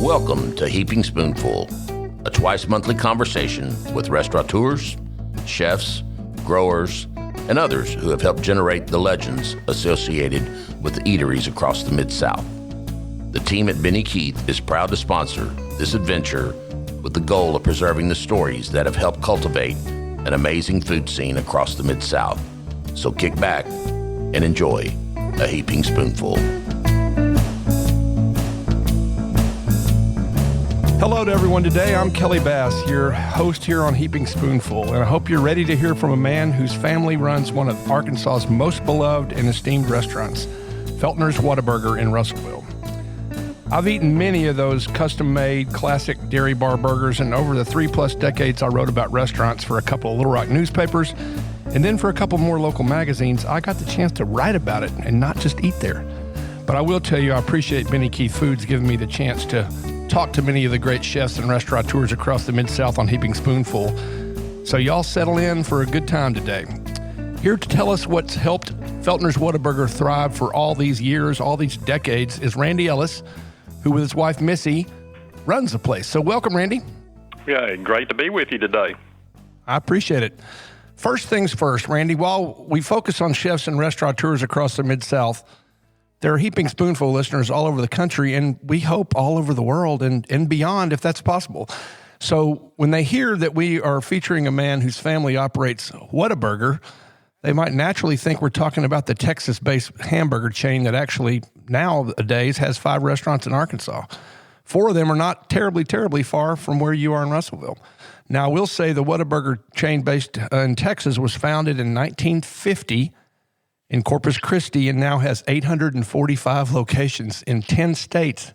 Welcome to Heaping Spoonful, a twice-monthly conversation with restaurateurs, chefs, growers, and others who have helped generate the legends associated with the eateries across the Mid-South. The team at Benny Keith is proud to sponsor this adventure with the goal of preserving the stories that have helped cultivate an amazing food scene across the Mid-South. So kick back and enjoy a Heaping Spoonful. Hello to everyone today. I'm Kelly Bass, your host here on Heaping Spoonful, and I hope you're ready to hear from a man whose family runs one of Arkansas's most beloved and esteemed restaurants, Feltner's Whatta-Burger in Russellville. I've eaten many of those custom-made classic dairy bar burgers, and over the 3+ decades I wrote about restaurants for a couple of Little Rock newspapers, and then for a couple more local magazines, I got the chance to write about it and not just eat there. But I will tell you, I appreciate Benny Keith Foods giving me the chance to talk to many of the great chefs and restaurateurs across the Mid-South on Heaping Spoonful. So y'all settle in for a good time today. Here to tell us what's helped Feltner's Whatta-Burger thrive for all these years, all these decades, is Randy Ellis, who with his wife Missy runs the place. So welcome, Randy. Yeah, great to be with you today. I appreciate it. First things first, Randy, while we focus on chefs and restaurateurs across the Mid-South, there are Heaping Spoonful listeners all over the country, and we hope all over the world and beyond if that's possible. So when they hear that we are featuring a man whose family operates Whatta-Burger, they might naturally think we're talking about the Texas-based hamburger chain that actually nowadays has 5 restaurants in Arkansas. 4 of them are not terribly far from where you are in Russellville. Now, I will say the Whatta-Burger chain based in Texas was founded in 1950 in Corpus Christi and now has 845 locations in 10 states,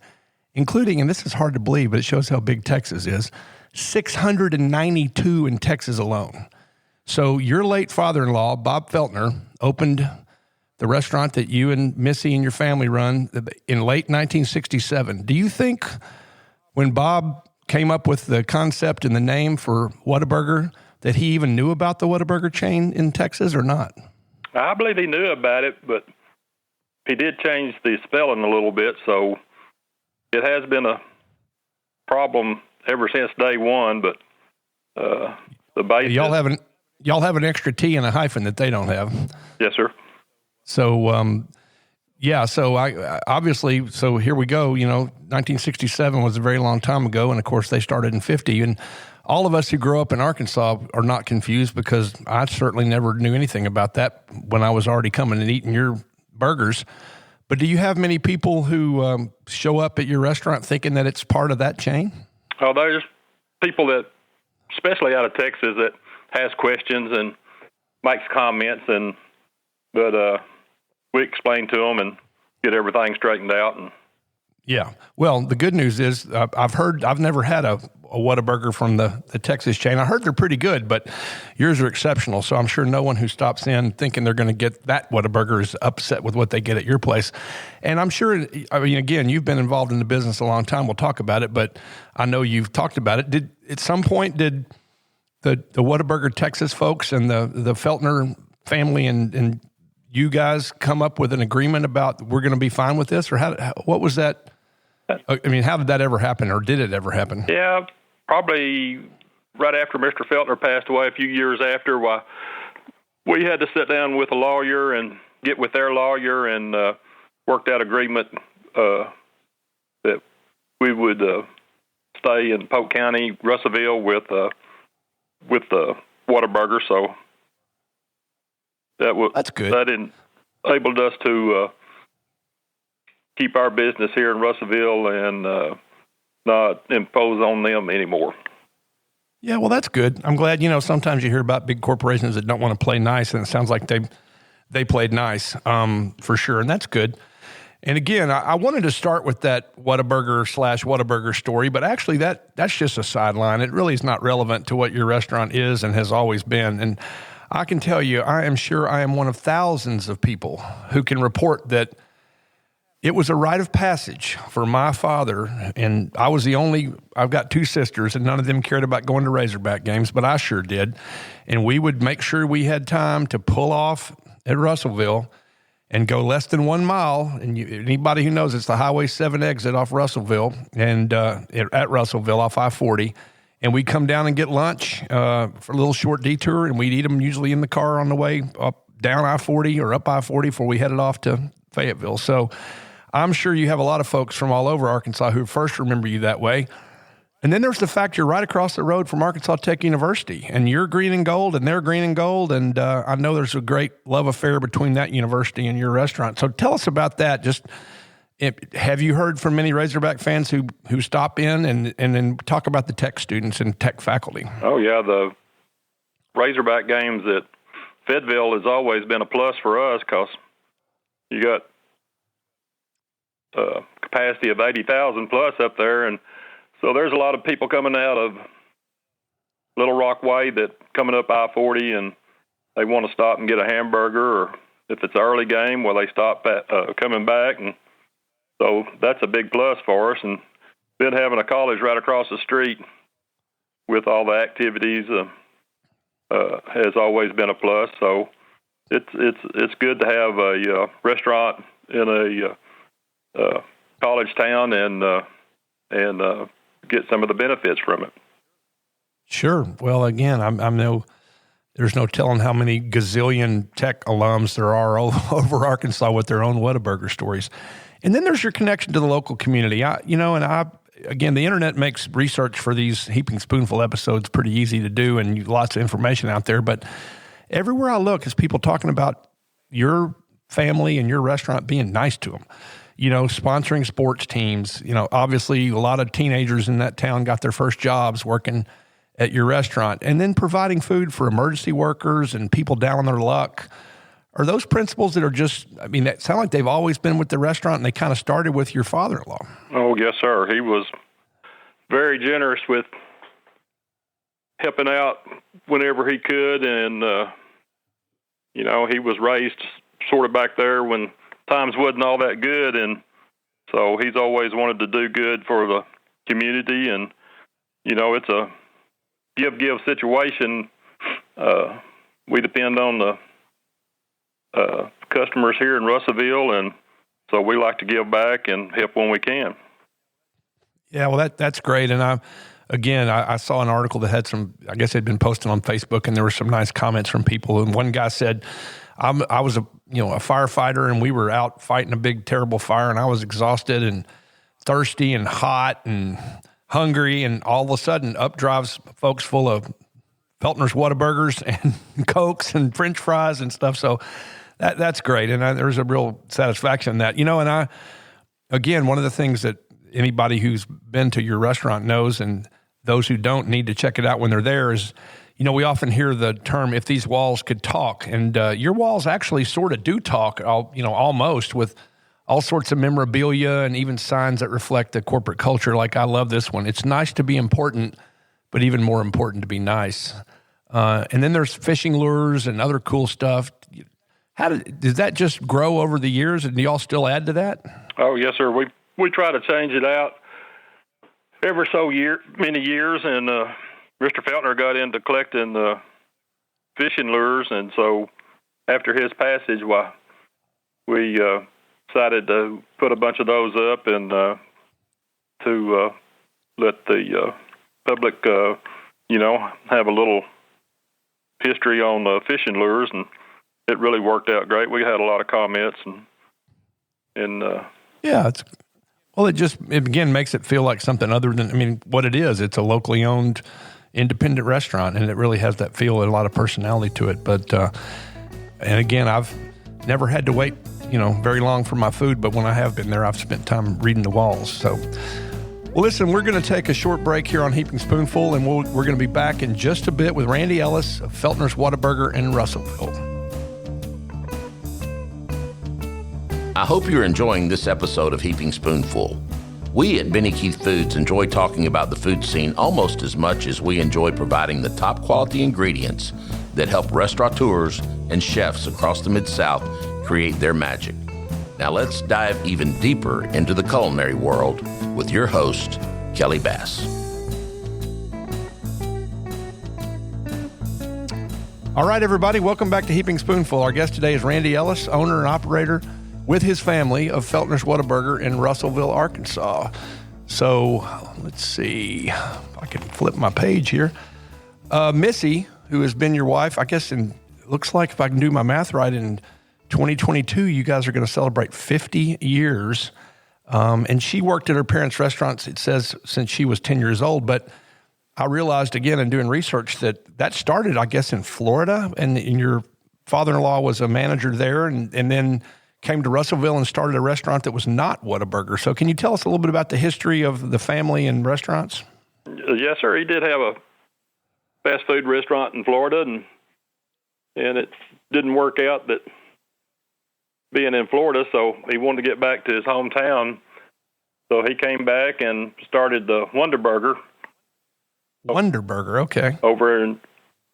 including, and this is hard to believe, but it shows how big Texas is, 692 in Texas alone. So your late father-in-law, Bob Feltner, opened the restaurant that you and Missy and your family run in late 1967. Do you think when Bob came up with the concept and the name for Whatta-Burger that he even knew about the Whatta-Burger chain in Texas or not? I believe he knew about it, but he did change the spelling a little bit, so it has been a problem ever since day one, but the base... Y'all have an extra T and a hyphen that they don't have. Yes, sir. So, so I obviously, so here we go, 1967 was a very long time ago, and of course they started in 50, and all of us who grew up in Arkansas are not confused because I certainly never knew anything about that when I was already coming and eating your burgers. But do you have many people who show up at your restaurant thinking that it's part of that chain? Oh, there's people that, especially out of Texas, that has questions and makes comments, but we explain to them and get everything straightened out. And yeah. Well, the good news is I've never had a Whatta-Burger from the Texas chain. I heard they're pretty good, but yours are exceptional. So I'm sure no one who stops in thinking they're going to get that Whatta-Burger is upset with what they get at your place. And I'm sure, again, you've been involved in the business a long time. We'll talk about it, but I know you've talked about it. At some point, did the Whatta-Burger Texas folks and the Feltner family and you guys come up with an agreement about we're going to be fine with this? Or what was that? I mean, how did that ever happen, or did it ever happen? Yeah, probably right after Mr. Feltner passed away, a few years after, we had to sit down with a lawyer and get with their lawyer and worked out agreement that we would stay in Polk County, Russellville, with the Whatta-Burger. So that's good. That enabled us to keep our business here in Russellville and not impose on them anymore. Yeah, well, that's good. I'm glad, sometimes you hear about big corporations that don't want to play nice, and it sounds like they played nice, for sure, and that's good. And again, I wanted to start with that Whatta-Burger story, but actually that's just a sideline. It really is not relevant to what your restaurant is and has always been. And I can tell you, I am sure I am one of thousands of people who can report that it was a rite of passage for my father, and I've got 2 sisters, and none of them cared about going to Razorback games, but I sure did. And we would make sure we had time to pull off at Russellville and go less than 1 mile. And anybody who knows, it's the Highway 7 exit off Russellville and at Russellville off I-40. And we'd come down and get lunch for a little short detour, and we'd eat them usually in the car on the way up down I-40 or up I-40 before we headed off to Fayetteville. So I'm sure you have a lot of folks from all over Arkansas who first remember you that way. And then there's the fact you're right across the road from Arkansas Tech University, and you're green and gold, and they're green and gold, and I know there's a great love affair between that university and your restaurant. So tell us about that. Just have you heard from many Razorback fans who stop in, and then talk about the Tech students and Tech faculty? Oh, yeah, the Razorback games at Fayetteville has always been a plus for us because you got capacity of 80,000 plus up there, and so there's a lot of people coming out of Little Rock Way that coming up I-40, and they want to stop and get a hamburger, or if it's an early game, well, they stop coming back, and so that's a big plus for us. And then having a college right across the street with all the activities has always been a plus. So it's good to have a restaurant in a college town and get some of the benefits from it. Sure. Well, again, there's no telling how many gazillion Tech alums there are all over Arkansas with their own Whatta-Burger stories. And then there's your connection to the local community. Again, the internet makes research for these Heaping Spoonful episodes pretty easy to do, and lots of information out there. But everywhere I look is people talking about your family and your restaurant being nice to them. Sponsoring sports teams. Obviously a lot of teenagers in that town got their first jobs working at your restaurant, and then providing food for emergency workers and people down on their luck. Are those principles that are that sound like they've always been with the restaurant, and they kind of started with your father-in-law? Oh, yes, sir. He was very generous with helping out whenever he could, and, he was raised sort of back there when times wasn't all that good, and so he's always wanted to do good for the community, and it's a give situation. We depend on the customers here in Russellville, and so we like to give back and help when we can. Yeah, well, that's great. And I saw an article that had I guess it had been posted on Facebook, and there were some nice comments from people. And one guy said, I was a firefighter, and we were out fighting a big, terrible fire, and I was exhausted and thirsty and hot and hungry, and all of a sudden up drives folks full of Feltner's Whatta-Burgers and Cokes and French fries and stuff. So that's great, and there's a real satisfaction in that. And again, one of the things that anybody who's been to your restaurant knows, and those who don't need to check it out when they're there, is we often hear the term, if these walls could talk, and your walls actually sort of do talk, almost, with all sorts of memorabilia and even signs that reflect the corporate culture. Like, I love this one. It's nice to be important, but even more important to be nice. And then there's fishing lures and other cool stuff. Did that just grow over the years, and do y'all still add to that? Oh, yes, sir. We try to change it out every many years, and Mr. Feltner got into collecting fishing lures, and so after his passage, we decided to put a bunch of those up and to let the public, have a little history on fishing lures, and it really worked out great. We had a lot of comments, and yeah, it again makes it feel like something other than what it is. It's a locally owned, independent restaurant, and it really has that feel and a lot of personality to it. But and again, I've never had to wait very long for my food, but when I have been there, I've spent time reading the walls. So, well, listen, we're going to take a short break here on Heaping Spoonful, and we're going to be back in just a bit with Randy Ellis of Feltner's Whatta-Burger in Russellville. I hope you're enjoying this episode of Heaping Spoonful. We at Benny Keith Foods enjoy talking about the food scene almost as much as we enjoy providing the top quality ingredients that help restaurateurs and chefs across the Mid-South create their magic. Now let's dive even deeper into the culinary world with your host, Kelly Bass. All right, everybody, welcome back to Heaping Spoonful. Our guest today is Randy Ellis, owner and operator with his family of Feltner's Whatta-Burger in Russellville, Arkansas. So let's see if I can flip my page here. Missy, who has been your wife, I guess, it looks like if I can do my math right, in 2022, you guys are going to celebrate 50 years. And she worked at her parents' restaurants, it says, since she was 10 years old. But I realized, again, in doing research, that started, I guess, in Florida. And your father-in-law was a manager there and then came to Russellville and started a restaurant that was not Whatta-Burger. So can you tell us a little bit about the history of the family and restaurants? Yes, sir. He did have a fast food restaurant in Florida, and it didn't work out that being in Florida, so he wanted to get back to his hometown. So he came back and started the Whatta-Burger. Whatta-Burger, okay. Over in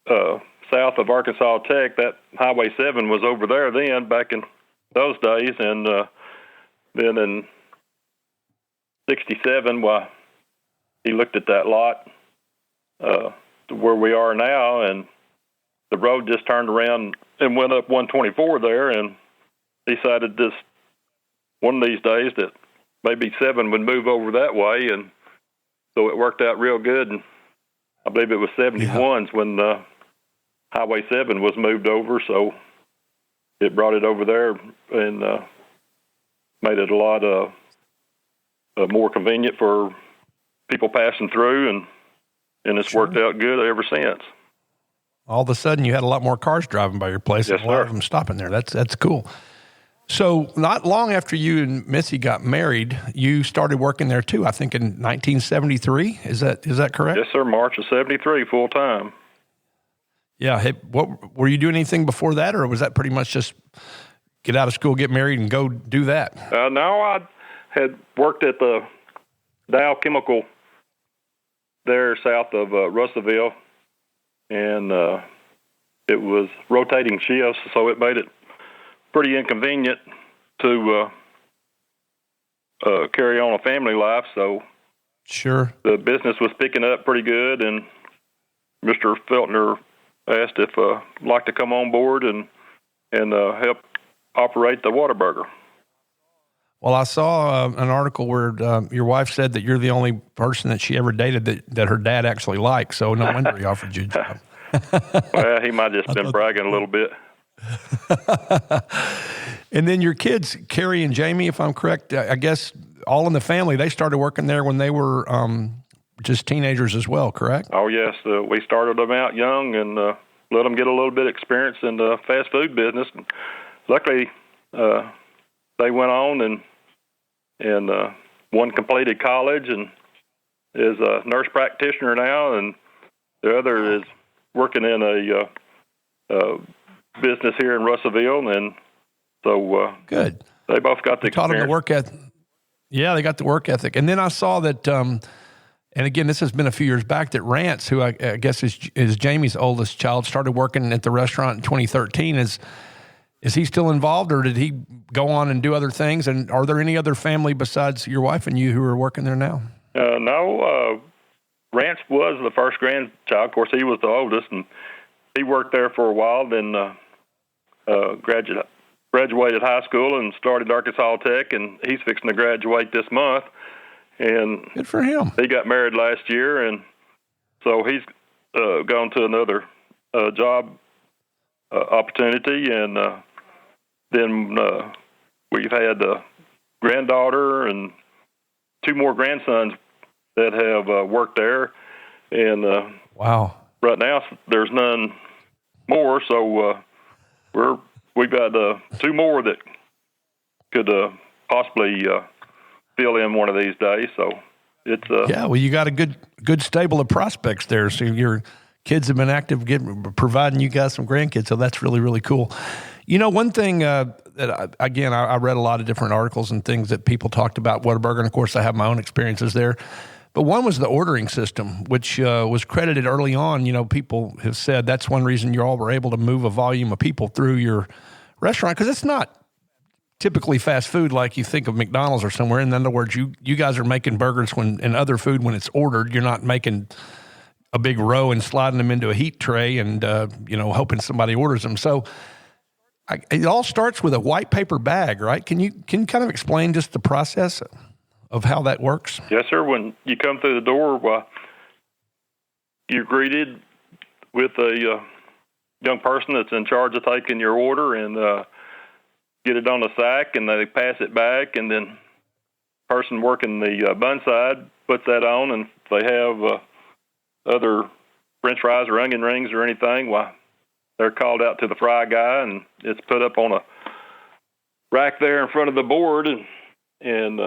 south of Arkansas Tech. That Highway 7 was over there then, back in those days. And then in 67, he looked at that lot to where we are now, and the road just turned around and went up 124 there, and decided this one of these days that maybe 7 would move over that way, and so it worked out real good. And I believe it was 71s when Highway 7 was moved over, so it brought it over there and made it a lot more convenient for people passing through, and it's worked out good ever since. All of a sudden, you had a lot more cars driving by your place, yes, and a lot of them stopping there. That's cool. So not long after you and Missy got married, you started working there too, I think in 1973. Is that correct? Yes, sir. March of 73, full time. Yeah. Hey, what were you doing anything before that, or was that pretty much just get out of school, get married, and go do that? No, I had worked at the Dow Chemical there south of Russellville, and it was rotating shifts, so it made it pretty inconvenient to carry on a family life. So sure, the business was picking up pretty good, and Mr. Feltner asked if I'd like to come on board and help operate the Whatta-Burger. Well, I saw an article where your wife said that you're the only person that she ever dated that her dad actually liked, so no wonder he offered you a job. Well, he might have just been bragging a little bit. And then your kids, Carrie and Jamie, if I'm correct, I guess all in the family, they started working there when they were just teenagers as well, correct? Oh, yes. We started them out young and let them get a little bit of experience in the fast food business. And luckily, they went on and one completed college and is a nurse practitioner now, and the other is working in a business here in Russellville, and so good. They both got the experience. Taught them the work ethic. Yeah, they got the work ethic. And then I saw that, and again, this has been a few years back, that Rance, who I guess is Jamie's oldest child, started working at the restaurant in 2013. Is he still involved, or did he go on and do other things? And are there any other family besides your wife and you who are working there now? No. Rance was the first grandchild. Of course, he was the oldest, and he worked there for a while, then graduated high school and started Arkansas Tech, and he's fixing to graduate this month. And good for him. He got married last year, and so he's gone to another job opportunity. And then we've had a granddaughter and 2 more grandsons that have worked there. And wow. Right now, there's none more, so we've got 2 more that could possibly fill in one of these days. So it's yeah. Well, you got a good stable of prospects there. So your kids have been active, providing you guys some grandkids. So that's really, really cool. You know, one thing that I read a lot of different articles and things that people talked about Whatta-Burger, and of course I have my own experiences there. But one was the ordering system, which was credited early on. You know, people have said that's one reason you all were able to move a volume of people through your restaurant, because it's not typically fast food like you think of McDonald's or somewhere. In other words, you guys are making burgers and other food when it's ordered. You're not making a big row and sliding them into a heat tray and, hoping somebody orders them. So it all starts with a white paper bag, right? Can you kind of explain just the process of how that works? Yes, sir. When you come through the door, you're greeted with a young person that's in charge of taking your order and get it on the sack, and they pass it back, and then the person working the bun side puts that on, and if they have other French fries or onion rings or anything, they're called out to the fry guy, and it's put up on a rack there in front of the board, and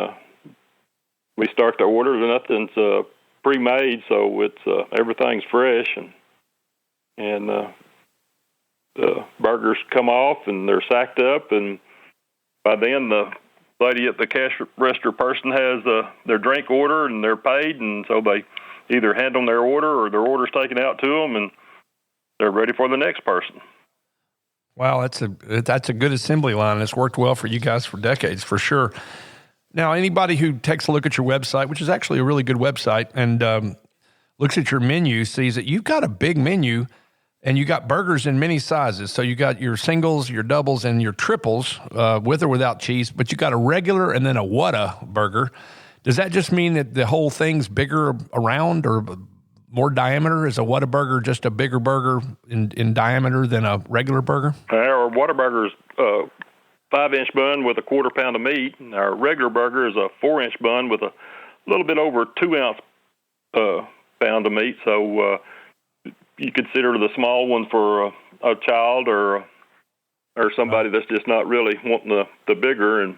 we start the order. Nothing's pre-made, so it's everything's fresh, and the burgers come off and they're sacked up, and by then the lady at the cash register person has their drink order and they're paid, and so they either hand them their order or their order's taken out to them, and they're ready for the next person. Wow, that's a good assembly line. It's worked well for you guys for decades, for sure. Now, anybody who takes a look at your website, which is actually a really good website, and looks at your menu, sees that you've got a big menu, and you got burgers in many sizes. So you got your singles, your doubles, and your triples, with or without cheese, but you got a regular and then a Whatta-Burger. Does that just mean that the whole thing's bigger around or more diameter? Is a Whatta-Burger just a bigger burger in diameter than a regular burger? Our Whatta-Burger is 5-inch bun with a 1/4 pound of meat. And our regular burger is a 4-inch bun with a little bit over 2-ounce pound of meat. So you consider the small one for a child or somebody that's just not really wanting the bigger. And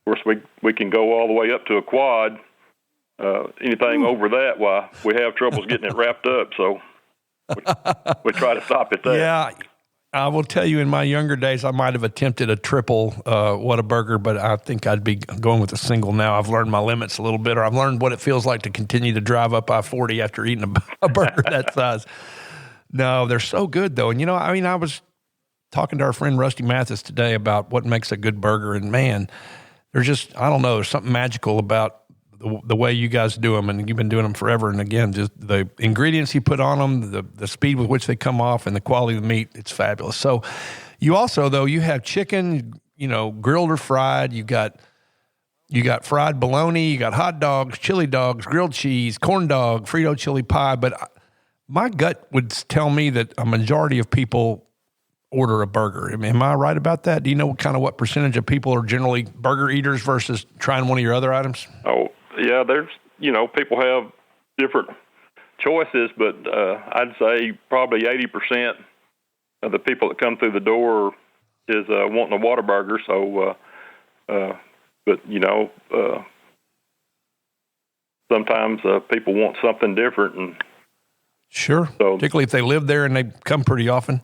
of course, we can go all the way up to a quad. Anything over that, we have troubles getting it wrapped up. So we try to stop it there. Yeah. I will tell you, in my younger days, I might have attempted a triple Whatta-Burger, but I think I'd be going with a single now. I've learned my limits a little bit, or I've learned what it feels like to continue to drive up I-40 after eating a burger that size. No, they're so good, though. And, I was talking to our friend Rusty Mathis today about what makes a good burger, and, man, there's just, I don't know, there's something magical about the way you guys do them, and you've been doing them forever. And again, just the ingredients you put on them, the speed with which they come off, and the quality of the meat, it's fabulous. So you also, though, you have chicken, grilled or fried. You got fried bologna, you got hot dogs, chili dogs, grilled cheese, corn dog, Frito chili pie. But my gut would tell me that a majority of people order a burger. Am I right about that? Do you know what percentage of people are generally burger eaters versus trying one of your other items? Oh, yeah, there's, people have different choices, but I'd say probably 80% of the people that come through the door is wanting a Whatta-Burger. So, sometimes people want something different. And sure, so, particularly if they live there and they come pretty often.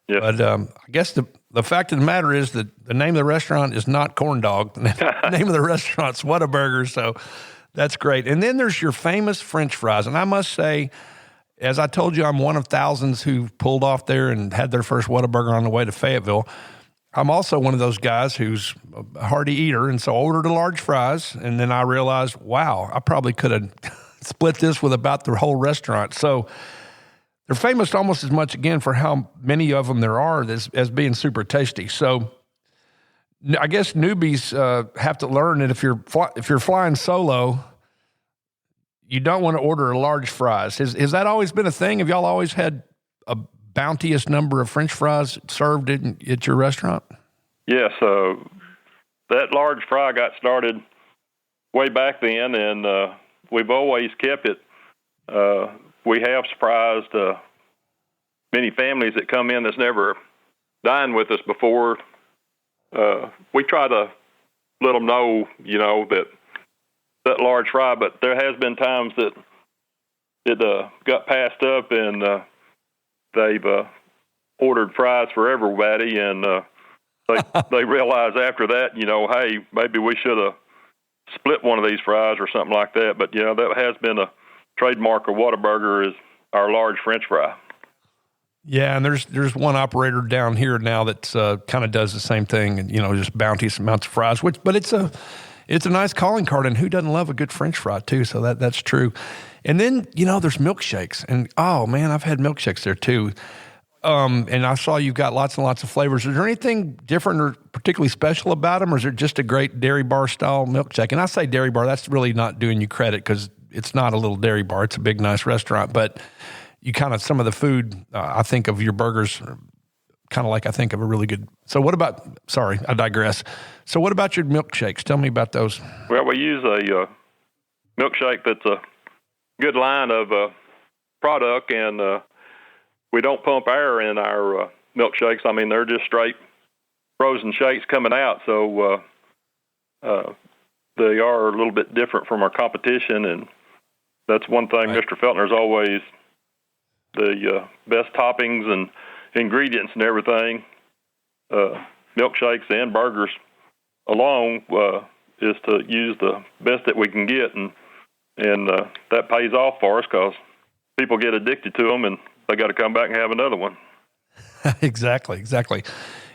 Yeah. But I guess the fact of the matter is that the name of the restaurant is not Corn Dog. The name of the restaurant's Whatta-Burger, so that's great. And then there's your famous French fries. And I must say, as I told you, I'm one of thousands who pulled off there and had their first Whatta-Burger on the way to Fayetteville. I'm also one of those guys who's a hearty eater, and so I ordered a large fries, and then I realized, wow, I probably could have split this with about the whole restaurant. So they're famous almost as much, again, for how many of them there are as being super tasty. So I guess newbies have to learn that if you're flying solo, you don't want to order a large fries. Has that always been a thing? Have y'all always had a bounteous number of French fries served at your restaurant? Yes, that large fry got started way back then, and we've always kept it. We have surprised many families that come in that's never dined with us before. We try to let them know, that large fry, but there has been times that it got passed up, and they've ordered fries for everybody, and they realize after that, hey, maybe we should have split one of these fries or something like that. But, that has been a trademark of Whatta-Burger, is our large French fry. Yeah, and there's one operator down here now that kind of does the same thing, and just bounteous amounts of fries. But it's It's a nice calling card, and who doesn't love a good French fry too? So that's true. And then, there's milkshakes, and oh man, I've had milkshakes there too. And I saw you've got lots and lots of flavors. Is there anything different or particularly special about them, or is it just a great dairy bar style milkshake? And I say dairy bar, that's really not doing you credit because it's not a little dairy bar. It's a big, nice restaurant. But you kind of, some of the food, I think of your burgers, kind of like I think of a really good. So what about, sorry, I digress. So what about your milkshakes? Tell me about those. Well, we use a milkshake that's a good line of product, and we don't pump air in our milkshakes. I mean, they're just straight frozen shakes coming out. So they are a little bit different from our competition, and that's one thing. Right. Mr. Feltner's always the best toppings and ingredients and everything. Milkshakes and burgers alone is to use the best that we can get, and that pays off for us because people get addicted to them, and they got to come back and have another one. Exactly.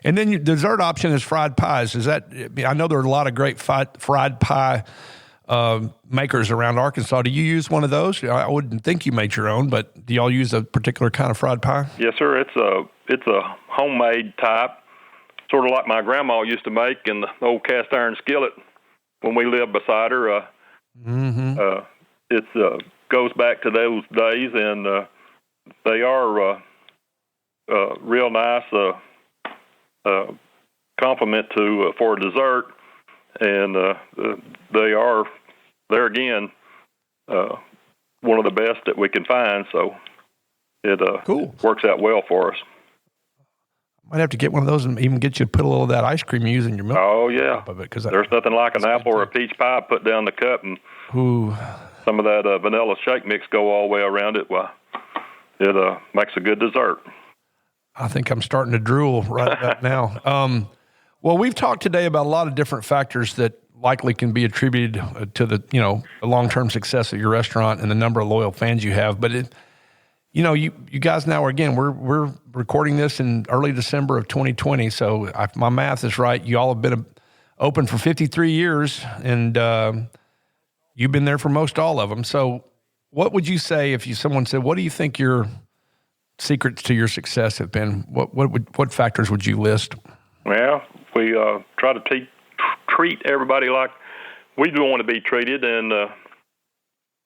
And then your dessert option is fried pies. Is that? I know there are a lot of great fried pie makers around Arkansas. Do you use one of those? I wouldn't think you made your own, but do y'all use a particular kind of fried pie? Yes, sir. It's a homemade type, sort of like my grandma used to make in the old cast iron skillet when we lived beside her. It goes back to those days, and they are real nice compliment to for a dessert, and they are there again one of the best that we can find. So it cool. Works out well for us. Might have to get one of those and even get you to put a little of that ice cream you use in your milk. Oh yeah, of it, there's nothing like an apple or a peach pie put down the cup and some of that vanilla shake mix go all the way around it. Well, it makes a good dessert. I think I'm starting to drool right about now. Well, we've talked today about a lot of different factors that likely can be attributed to the long-term success of your restaurant and the number of loyal fans you have. But you guys now we're recording this in early December of 2020. So if my math is right, you all have been open for 53 years, and you've been there for most all of them. So what would you say if someone said, what do you think your secrets to your success have been? What factors would you list? Well, we try to treat everybody like we do want to be treated, and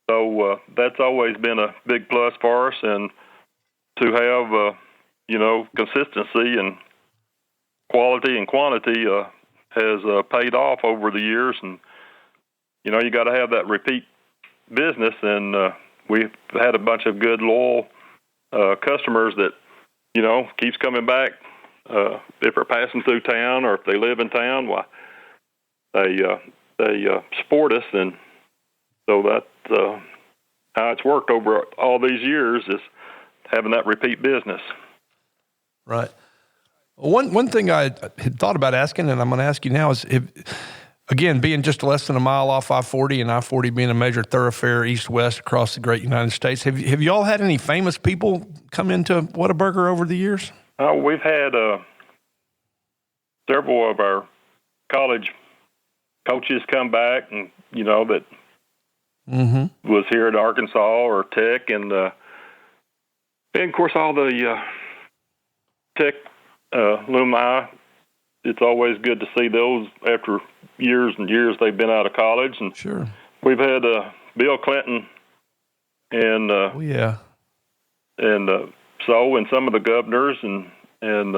so that's always been a big plus for us. And to have consistency and quality and quantity has paid off over the years, and you got to have that repeat business, and we've had a bunch of good loyal customers that keeps coming back if they're passing through town or if they live in town. Why they support us, and so that's how it's worked over all these years, is having that repeat business. Right. One thing I had thought about asking, and I'm going to ask you now, is again, being just less than a mile off I-40 and I-40 being a major thoroughfare east-west across the great United States, have you all had any famous people come into Whatta-Burger over the years? We've had several of our college coaches come back, and that was here at Arkansas or Tech, and of course all the Tech alumni. It's always good to see those after years and years they've been out of college. And sure, we've had Bill Clinton and and some of the governors and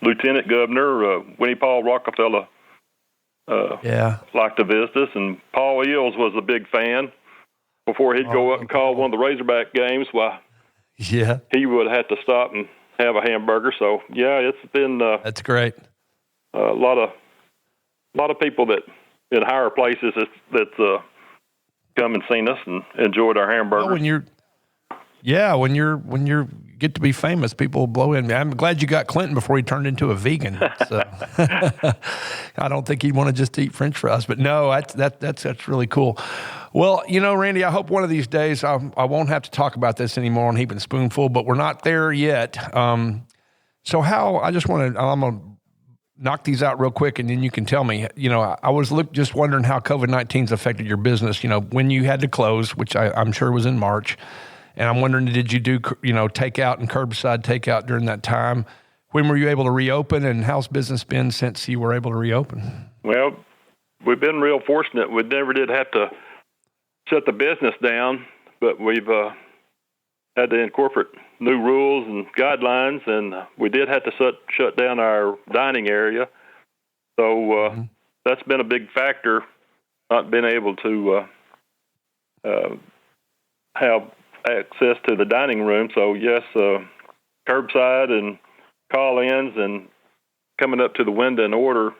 Lieutenant Governor Winnie Paul Rockefeller liked to visit us, and Paul Eels was a big fan. Before he'd go up and call one of the Razorback games, he would have to stop and have a hamburger. So it's been that's great. A lot of people that in higher places that come and seen us and enjoyed our hamburgers. When you get to be famous, people blow in. I'm glad you got Clinton before he turned into a vegan. So I don't think he'd want to just eat French fries, but no, that's really cool. Well, Randy, I hope one of these days I won't have to talk about this anymore on Heaping Spoonful, but we're not there yet. So I'm going to knock these out real quick, and then you can tell me. I was just wondering how COVID-19's affected your business. When you had to close, which I'm sure was in March, and I'm wondering, did you do takeout and curbside takeout during that time? When were you able to reopen, and how's business been since you were able to reopen? Well, we've been real fortunate. We never did have to shut the business down, but we've had to incorporate new rules and guidelines, and we did have to shut down our dining area. So that's been a big factor, not being able to have access to the dining room. So, yes, curbside and call-ins and coming up to the window and order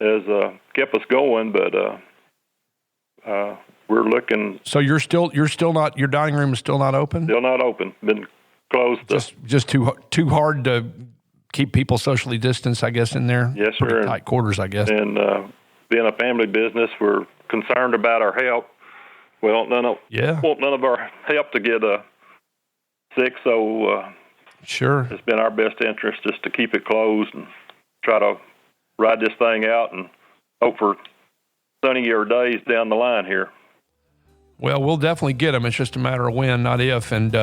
has kept us going, but we're looking. So you're still not, your dining room is still not open? Still not open. Been closed. Just too hard to keep people socially distanced, I guess, in there. Yes, sir. Pretty tight quarters, I guess. And being a family business, we're concerned about our health. We don't want none of our help to get sick, so sure, it's been our best interest just to keep it closed and try to ride this thing out and hope for sunnier days down the line here. Well, we'll definitely get them. It's just a matter of when, not if. And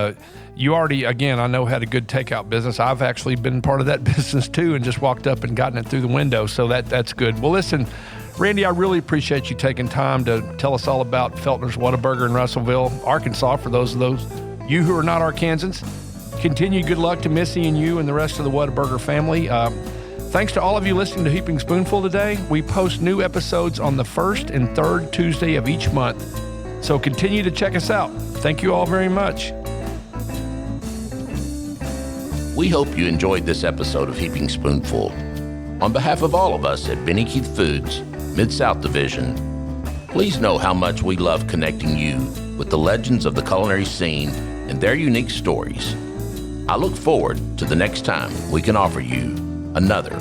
you already, again, I know had a good takeout business. I've actually been part of that business too, and just walked up and gotten it through the window. So that's good. Well, listen, Randy, I really appreciate you taking time to tell us all about Feltner's Whatta-Burger in Russellville, Arkansas. For those you who are not Arkansans, continued good luck to Missy and you and the rest of the Whatta-Burger family. Thanks to all of you listening to Heaping Spoonful today. We post new episodes on the first and third Tuesday of each month. So continue to check us out. Thank you all very much. We hope you enjoyed this episode of Heaping Spoonful. On behalf of all of us at Benny Keith Foods, Mid-South Division, please know how much we love connecting you with the legends of the culinary scene and their unique stories. I look forward to the next time we can offer you another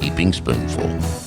Heaping Spoonful.